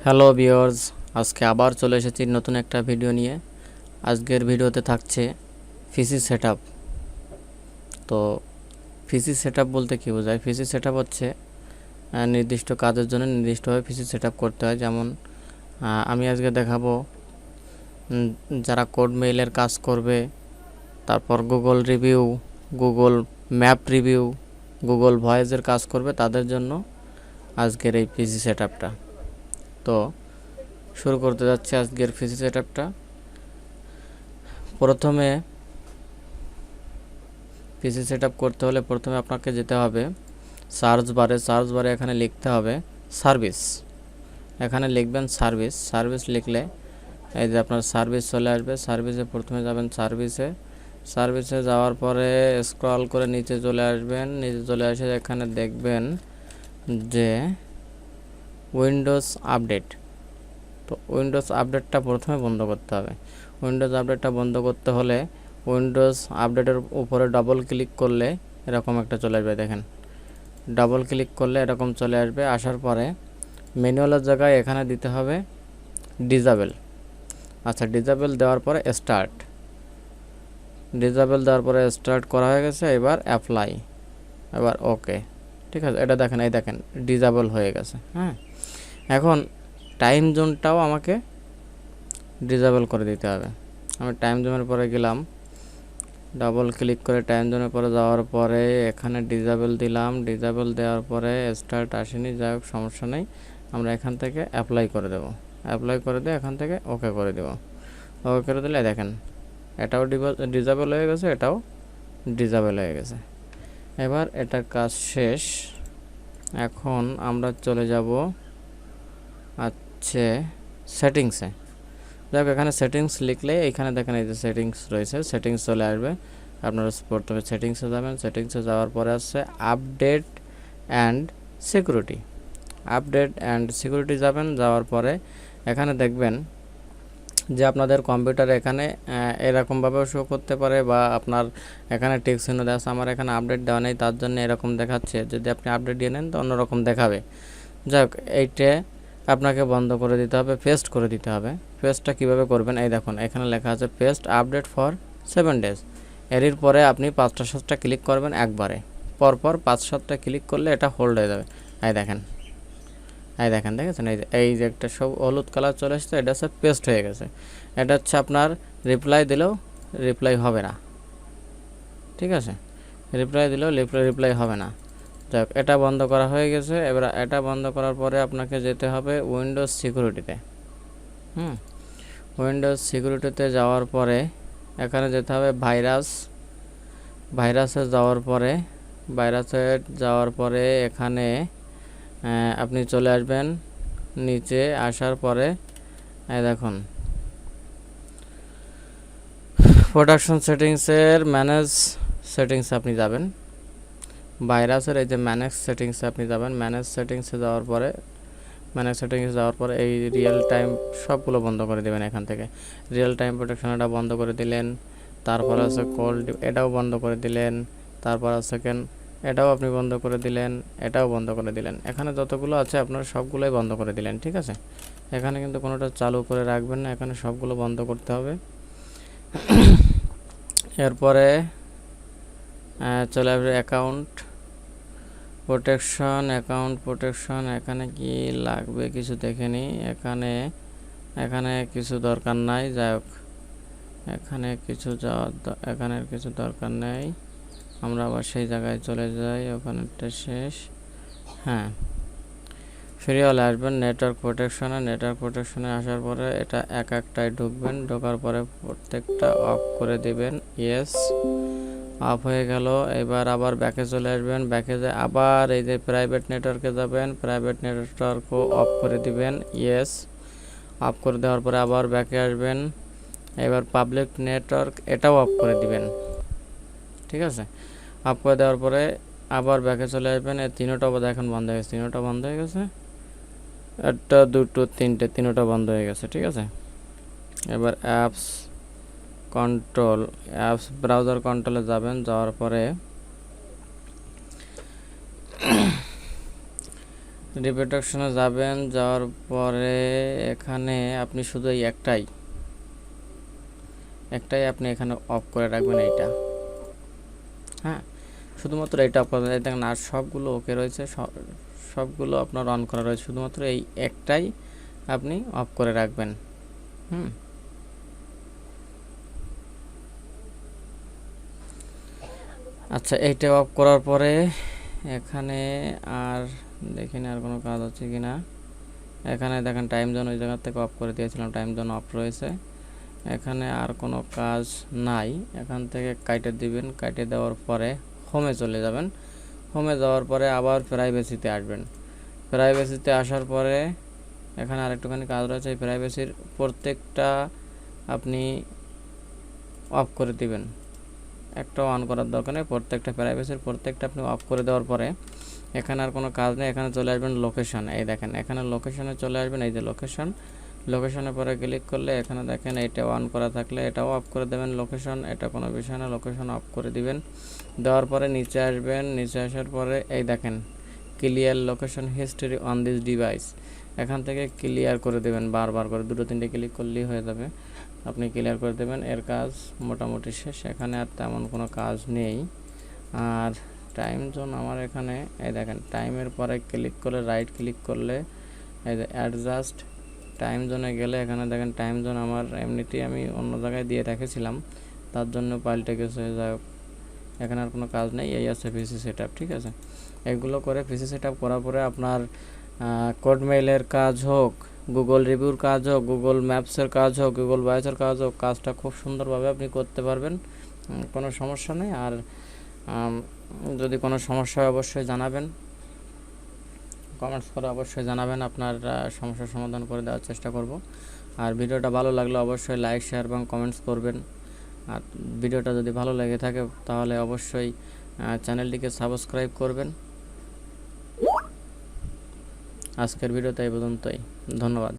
Hello viewers, আজকে আবার চলে এসেছি নতুন একটা ভিডিও নিয়ে। আজকের ভিডিওতে থাকছে পিসি সেটআপ। তো পিসি সেটআপ বলতে কী বোঝায়? পিসি সেটআপ হচ্ছে নির্দিষ্ট কাজের জন্য নির্দিষ্টভাবে পিসি সেটআপ করতে হয়। যেমন আমি আজকে দেখাবো যারা কোড মেইলের কাজ করবে, তারপর Google review, Google map review, Google ভয়েসের কাজ করবে, তাদের জন্য আজকের এই পিসি সেটআপটা। তো শুরু করতে যাচ্ছে আজকের পিসি সেটআপটা। প্রথমে পিসি সেটআপ করতে হলে প্রথমে আপনাকে যেতে হবে সার্চ বারে এখানে লিখতে হবে সার্ভিস। এখানে লিখবেন সার্ভিস লিখলে এই যে আপনার সার্ভিস চলে আসবে। সার্ভিসে প্রথমে যাবেন সার্ভিসে যাওয়ার পরে স্ক্রল করে নিচে চলে আসবেন। নিচে চলে এসে এখানে দেখবেন যে উইন্ডোজ আপডেট। তো উইন্ডোজ আপডেটটা প্রথমে বন্ধ করতে হবে। উইন্ডোজ আপডেটটা বন্ধ করতে হলে উইন্ডোজ আপডেটের উপরে ডবল ক্লিক করলে এরকম একটা চলে আসবে। দেখেন, ডবল ক্লিক করলে এরকম চলে আসবে। আসার পরে ম্যানুয়ালের জায়গায় এখানে দিতে হবে ডিসেবল। আচ্ছা, ডিসেবল দেওয়ার পরে স্টার্ট। ডিসেবল দেওয়ার পরে স্টার্ট করা হয়ে গেছে। এবার অ্যাপ্লাই, এবার ওকে। ঠিক আছে, এটা দেখেন, এই দেখেন ডিসেবল হয়ে গেছে। হ্যাঁ, এখন টাইম জোনটাও আমাকে ডিসেবল করে দিতে হবে। আমি টাইম জোনের পরে গেলাম, ডাবল ক্লিক করে টাইম জোনের পরে যাওয়ার পরে এখানে ডিসেবল দিলাম। ডিসেবল দেওয়ার পরে স্টার্ট আসেনি, যাই হোক সমস্যা নেই, আমরা এখান থেকে অ্যাপ্লাই করে দেব। অ্যাপ্লাই করে দিয়ে এখান থেকে ওকে করে দেব। ওকে করে দিলে দেখেন এটাও ডিসেবল হয়ে গেছে, এটাও ডিসেবল হয়ে গেছে। এবার এটার কাজ শেষ। এখন আমরা চলে যাব সেটিংসে। দেখো এখানে সেটিংস লিখলে এখানে দেখেন এই যে সেটিংস রয়েছে, সেটিংস চলে আসবে। আপনারা প্রথমে সেটিংসে যাবেন। সেটিংসে যাওয়ার পরে আছে update and security. Update and security যাবেন। যাওয়ার পরে এখানে দেখবেন যে আপনাদের কম্পিউটারে এখানে এরকমভাবেও শো করতে পারে, বা আপনার এখানে টেক্সট চিহ্ন দেওয়া আছে। আমার এখানে আপডেট দেওয়া নেই, তার জন্য এরকম দেখাচ্ছে। যদি আপনি আপডেট দিয়ে নেন তো অন্যরকম দেখাবে। যাই হোক, এইটা আপনাকে বন্ধ করে দিতে হবে, পেস্ট করে দিতে হবে। পেস্টটা কীভাবে করবেন? এই দেখুন এখানে লেখা আছে পেস্ট আপডেট ফর 7 days। এর পরে আপনি 5টা ক্লিক করবেন একবারে, পরপর 5-7টা ক্লিক করলে এটা হোল্ড হয়ে যাবে। এই দেখেন দেখেছেন, এই যে একটা সব হলুদ কালার চলে আসছে, এটা হচ্ছে পেস্ট হয়ে গেছে। এটা হচ্ছে আপনার রিপ্লাই দিলেও রিপ্লাই হবে না। ঠিক আছে, রিপ্লাই দিলেও রিপ্লাই হবে না। যাক, এটা বন্ধ করা হয়ে গেছে। এবার এটা বন্ধ করার পরে আপনাকে যেতে হবে উইন্ডোজ সিকিউরিটিতে। উইন্ডোজ সিকিউরিটিতে যাওয়ার পরে এখানে যেতে হবে ভাইরাসে যাওয়ার পরে এখানে আপনি চলে আসবেন। নিচে আসার পরে দেখুন প্রোডাকশন সেটিংসের ম্যানেজ সেটিংসে আপনি যাবেন। ভাইরাসের এই যে ম্যানেজ সেটিংসে আপনি যাবেন। ম্যানেজ সেটিংসে যাওয়ার পরে এই রিয়েল টাইম সবগুলো বন্ধ করে দেবেন। এখান থেকে রিয়েল টাইম প্রোটেকশন এটা বন্ধ করে দিলেন। তারপর আছে কোল্ড, এটাও বন্ধ করে দিলেন। তারপর আছে এটাও আপনি বন্ধ করে দিলেন, এটাও বন্ধ করে দিলেন। এখানে যতগুলো আছে আপনারা সবগুলোই বন্ধ করে দিলেন। ঠিক আছে, এখানে কিন্তু কোনোটা চালু করে রাখবেন না, এখানে সবগুলো বন্ধ করতে হবে। এরপরে চলে আসবে অ্যাকাউন্ট প্রোটেকশন। এখানে কি লাগবে কিছু দেখে নিই। এখানে কিছু দরকার নাই। যাই হোক, এখানে কিছু দরকার নেই। আমরা আবার সেই জায়গায় চলে যাই, ওখানেটা শেষ। হ্যাঁ, ফ্রি হলে আসবেন নেটওয়ার্ক প্রোটেকশনে আসার পরে এটা একটাই ঢুকবেন। ঢোকার পরে প্রত্যেকটা অফ করে দিবেন। ইয়েস, অফ হয়ে গেল। এবার আবার ব্যাকে চলে আসবেন। ব্যাকে যে আবার এই যে প্রাইভেট নেটওয়ার্কে যাবেন, প্রাইভেট নেটওয়ার্কও অফ করে দিবেন। ইয়েস, অফ করে দেওয়ার পরে আবার ব্যাকে আসবেন। এবার পাবলিক নেটওয়ার্ক এটাও অফ করে দিবেন। ঠিক আছে, অফ করে দেওয়ার পরে আবার ব্যাকে চলে আসবেন। এই তিনোটা এখন বন্ধ হয়ে গেছে, তিনোটা বন্ধ হয়ে গেছে। একটা, দুটো, তিনোটা বন্ধ হয়ে গেছে। ঠিক আছে, এবার অ্যাপস ব্রাউজার কন্ট্রোলে যাবেন। যাওয়ার পরে রিপিট অপশনে যাবেন, যাওয়ার পরে এখানে আপনি শুধু এই একটাই আপনি এখানে অফ করে রাখবেন এইটা। হ্যাঁ, শুধুমাত্র এটা অফ করে দেখেন, আর সবগুলো ওকে রয়েছে, সবগুলো আপনার অন করা রয়েছে, শুধুমাত্র এই একটাই আপনি অফ করে রাখবেন। আচ্ছা, এইটা অফ করার পরে এখানে আর দেখি না আর কোনো কাজ আছে কি না। এখানে দেখেন টাইম জোন ওই জায়গা থেকে অফ করে দিয়েছিলাম, টাইম জোন অফ রয়েছে। এখানে আর কোনো কাজ নাই, এখান থেকে কাটে দিবেন। কাটে দেওয়ার পরে হোমে চলে যাবেন। হোমে যাওয়ার পরে আবার প্রাইভেসিতে আসবেন। প্রাইভেসিতে আসার পরে এখানে আরেকটুখানি কাজ রয়েছে, এই প্রাইভেসির প্রত্যেকটা আপনি অফ করে দিবেন, একটাও অন করার দরকার নেই। প্রত্যেকটা প্রাইভেসির প্রত্যেকটা আপনি অফ করে দেওয়ার পরে এখানে আর কোনো কাজ নেই। এখানে চলে আসবেন লোকেশন, এই দেখেন এখানে লোকেশনে চলে আসবেন। এই যে লোকেশনের পরে ক্লিক করলে এখানে দেখেন এটা অন করা থাকলে এটাও অফ করে দেবেন। লোকেশন এটা কোনো বিষয় না, লোকেশন অফ করে দিবেন। দেওয়ার পরে নিচে আসবেন, নিচে আসার পরে এই দেখেন clear location history on this device, এখান থেকে ক্লিয়ার করে দেবেন। বারবার করে 2-3টে ক্লিক করলেই হয়ে যাবে, আপনি ক্লিয়ার করে দেবেন। এর কাজ মোটামুটি শেষ, এখানে আর তেমন কোনো কাজ নেই। আর টাইম জোন আমার এখানে এই দেখেন টাইমের পরে ক্লিক করে রাইট ক্লিক করলে এই যে অ্যাডজাস্ট টাইম জোনে গেলে এখানে দেখেন টাইম জোন আমার এমনিতেই আমি অন্য জায়গায় দিয়ে রেখেছিলাম, তার জন্য পাল্টে গেছে। যাই হোক, এখানে আর কোনো কাজ নেই। এই আছে পিসি সেট আপ, ঠিক আছে। এগুলো করে পিসি সেট আপ করার পরে আপনার কোড মেইলের কাজ হোক, গুগল রিভিউর কাজ হোক, গুগল ম্যাপসের কাজ হোক, গুগল ভয়েসের কাজ হোক, কাজটা খুব সুন্দরভাবে আপনি করতে পারবেন, কোনো সমস্যা নেই। আর যদি কোনো সমস্যা হয় অবশ্যই জানাবেন, কমেন্টস করে অবশ্যই জানাবেন, আপনার সমস্যার সমাধান করে দেওয়ার চেষ্টা করব। আর ভিডিওটা ভালো লাগলে অবশ্যই লাইক শেয়ার এবং কমেন্টস করবেন। আর ভিডিওটা যদি ভালো লেগে থাকে তাহলে অবশ্যই চ্যানেলটিকে সাবস্ক্রাইব করবেন। আজকের ভিডিওতে এই পর্যন্তই, ধন্যবাদ।